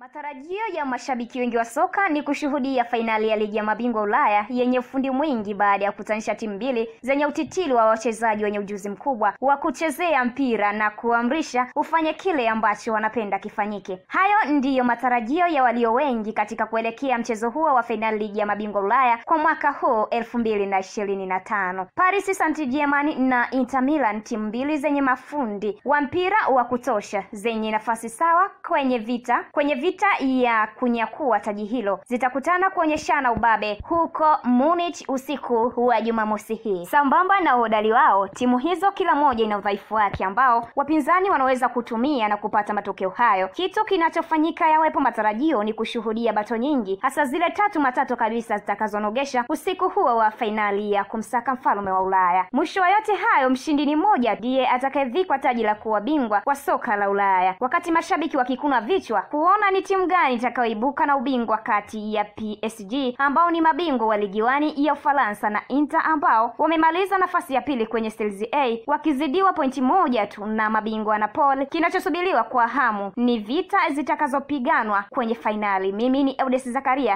Matarajio ya mashabiki wengi wa soka ni kushuhudia fainali ya ligi ya mabingwa Ulaya yenye ufundi mwingi baada ya kukutanisha timu mbili zenye utitili wa wachezaji wenye ujuzi mkubwa wa kuchezea mpira na kuamrisha ufanye kile ambacho wanapenda kifanyike. Hayo ndiyo matarajio ya walio wengi katika kuelekea mchezo huo wa fainali ligi ya mabingwa Ulaya kwa mwaka huu 2025. Paris Saint-Germain na Inter Milan, timu mbili zenye mafundi wa mpira wa kutosha zenye nafasi sawa kwenye vita ya kunyakua taji hilo, zitakutana kuonyeshana ubabe huko Munich usiku wa Jumamosi hii. Sambamba na uhodari wao, timu hizo kila moja ina udhaifu wake ambao wapinzani wanaweza kutumia na kupata matokeo hayo. Kitu kinachofanyika yawepo matarajio ni kushuhudia bato nyingi, hasa zile matatu kabisa zitakazonogesha usiku huo wa fainali ya kumsaka mfalme wa Ulaya. Mwisho wa yote hayo, mshindi ni mmoja ndiye atakayevikwa taji la kuwa bingwa wa soka la Ulaya, wakati mashabiki wakikuna vichwa kuona ni timu gani itakayoibuka na ubingwa kati ya PSG ambao ni mabingwa wa ligi wani ya Ufaransa na Inter ambao wamemaliza nafasi ya pili kwenye Serie A wakizidiwa pointi moja tu na mabingwa Napoli. Kinachosubiriwa kwa hamu ni vita zitakazopiganwa kwenye fainali. Mimi ni Eudes Zakaria